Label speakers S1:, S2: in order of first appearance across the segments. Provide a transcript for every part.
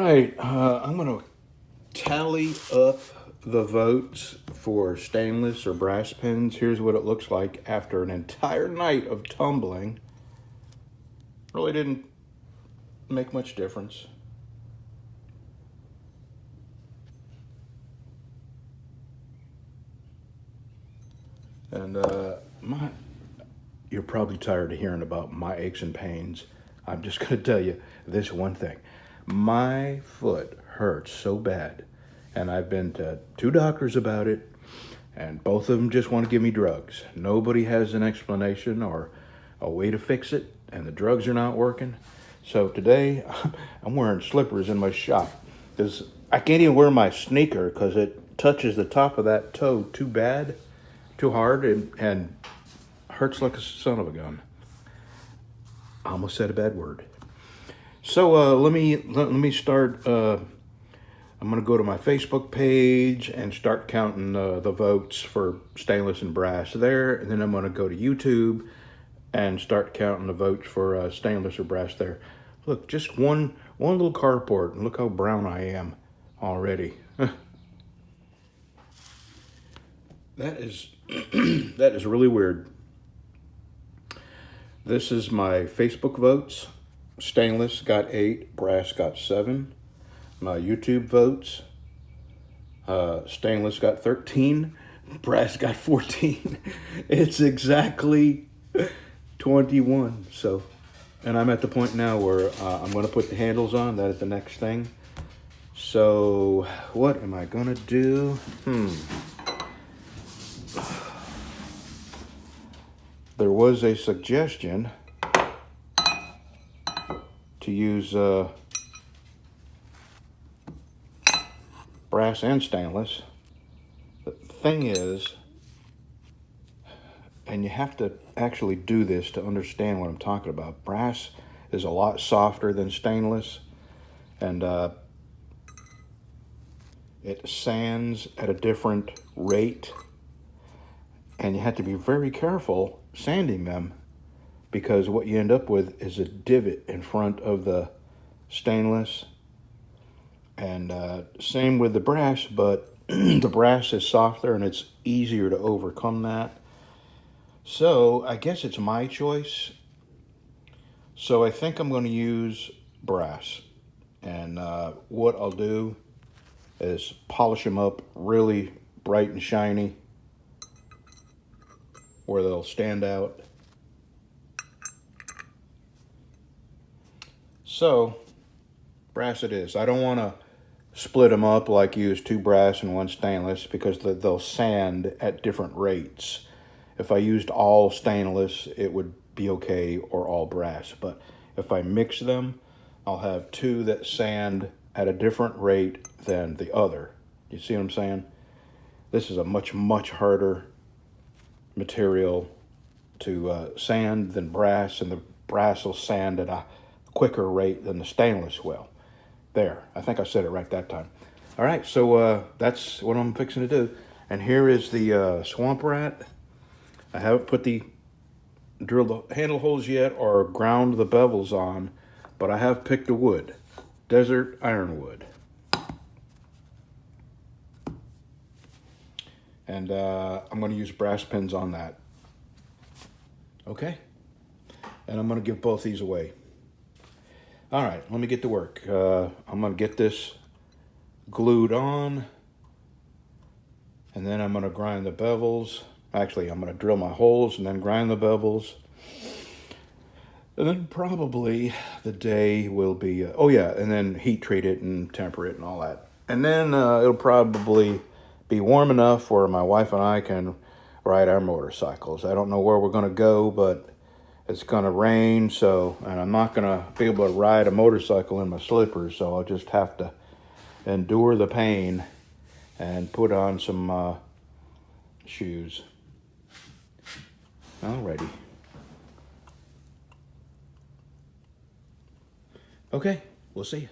S1: right, I'm going to tally up the votes for stainless or brass pens. Here's what it looks like after an entire night of tumbling. Really didn't make much difference. And you're probably tired of hearing about my aches and pains. I'm just going to tell you this one thing. My foot hurts so bad, and I've been to 2 doctors about it, and both of them just want to give me drugs. Nobody has an explanation or a way to fix it, and the drugs are not working. So today, I'm wearing slippers in my shop because I can't even wear my sneaker because it touches the top of that toe too bad, too hard, and hurts like a son of a gun. I almost said a bad word. So let me start. I'm going to go to my Facebook page and start counting the votes for stainless and brass there, and then I'm going to go to YouTube and start counting the votes for stainless or brass there. Look, just one little carport, and look how brown I am already. That is that is really weird. This is my Facebook votes. Stainless got 8, brass got 7. My YouTube votes. Stainless got 13, brass got 14. It's exactly 21. So, and I'm at the point now where I'm going to put the handles on. That is the next thing. So, what am I going to do? There was a suggestion to use brass and stainless. The thing is, and you have to actually do this to understand what I'm talking about, brass is a lot softer than stainless, and it sands at a different rate, and you have to be very careful sanding them, because what you end up with is a divot in front of the stainless. And same with the brass, but the brass is softer and it's easier to overcome that. So I guess it's my choice. So I think I'm going to use brass. And what I'll do is polish them up really bright and shiny where they'll stand out. So brass it is. I don't want to split them up like use 2 brass and 1 stainless, because they'll sand at different rates. If I used all stainless, it would be okay, or all brass. But if I mix them, I'll have 2 that sand at a different rate than the other. You see what I'm saying? This is a much harder material to sand than brass, and the brass will sand at a quicker rate than the stainless will. There, I think I said it right that time. All right, so that's what I'm fixing to do. And here is the swamp rat. I haven't drilled the handle holes yet or ground the bevels on, but I have picked a wood, desert ironwood. And I'm going to use brass pins on that. Okay? And I'm going to give both these away. All right, let me get to work. I'm going to get this glued on, and then I'm going to grind the bevels. Actually, I'm going to drill my holes and then grind the bevels. And then probably the day will be, and then heat treat it and temper it and all that. And then it'll probably be warm enough where my wife and I can ride our motorcycles. I don't know where we're going to go, but it's going to rain, and I'm not going to be able to ride a motorcycle in my slippers, so I'll just have to endure the pain and put on some shoes. Alrighty. Okay, we'll see you.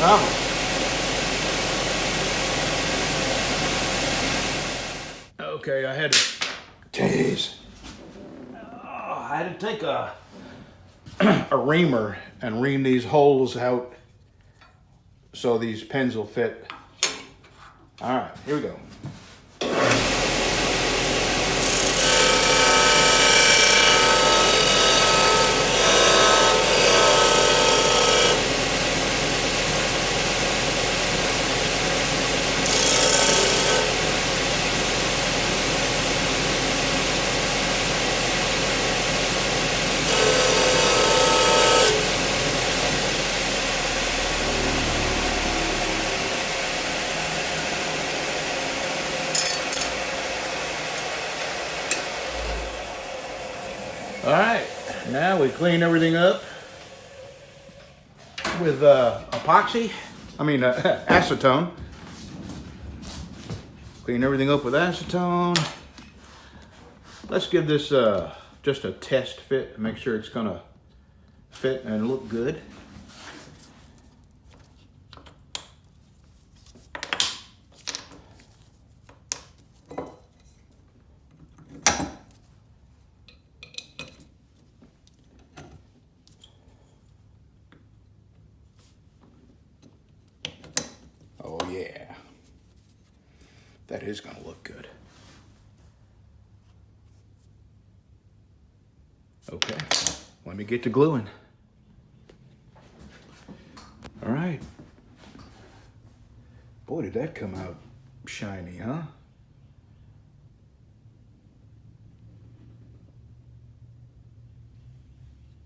S1: phenomenal. Okay, I had to take a reamer and ream these holes out so these pins will fit. All right, here we go. All right, now we clean everything up with acetone. Clean everything up with acetone. Let's give this just a test fit, make sure it's gonna fit and look good. Oh yeah, that is gonna look good. Okay, let me get to gluing. All right. Boy, did that come out shiny, huh?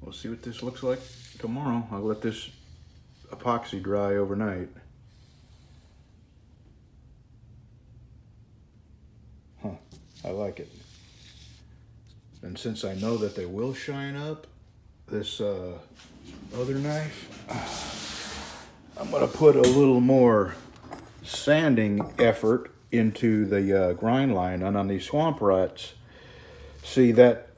S1: We'll see what this looks like tomorrow. I'll let this epoxy dry overnight. Huh, I like it. And since I know that they will shine up, this other knife, I'm gonna put a little more sanding effort into the grind line and on these swamp rats. See that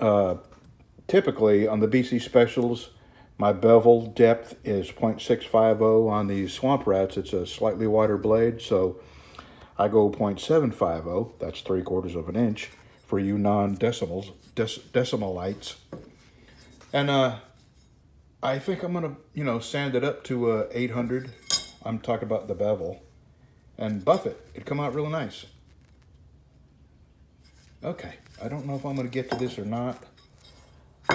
S1: typically on the BC Specials, my bevel depth is 0.650. On these swamp rats, it's a slightly wider blade, so I go 0.750, that's 3/4 of an inch, for you non-decimals, decimalites. And I think I'm gonna, sand it up to 800. I'm talking about the bevel. And buff it. It'd come out real nice. Okay, I don't know if I'm gonna get to this or not.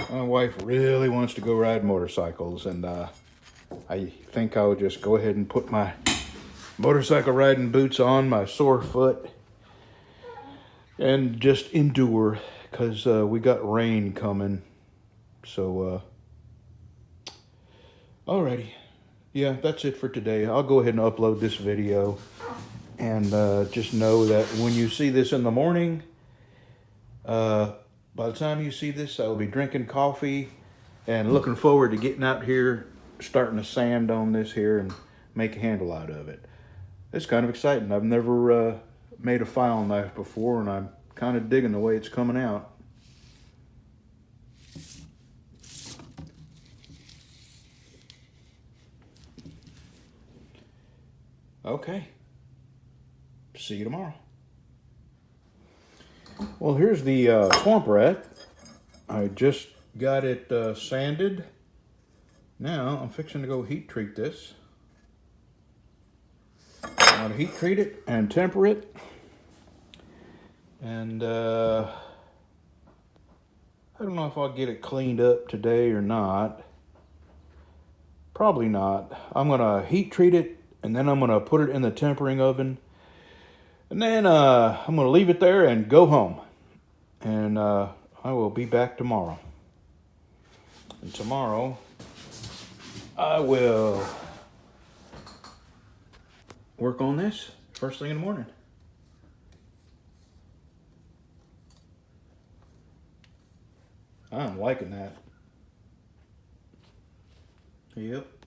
S1: My wife really wants to go ride motorcycles, and I think I'll just go ahead and put my motorcycle riding boots on, my sore foot, and just endure, because we got rain coming. So, alrighty. Yeah, that's it for today. I'll go ahead and upload this video. And just know that when you see this in the morning, by the time you see this, I'll be drinking coffee and looking forward to getting out here, starting to sand on this here and make a handle out of it. It's kind of exciting. I've never made a file knife before, and I'm kind of digging the way it's coming out. Okay. See you tomorrow. Well, here's the swamp rat. I just got it sanded. Now I'm fixing to go heat treat this. I'm going to heat treat it and temper it. And I don't know if I'll get it cleaned up today or not. Probably not. I'm going to heat treat it, and then I'm going to put it in the tempering oven. And then I'm going to leave it there and go home. And I will be back tomorrow. And tomorrow, I will work on this first thing in the morning. I'm liking that. Yep.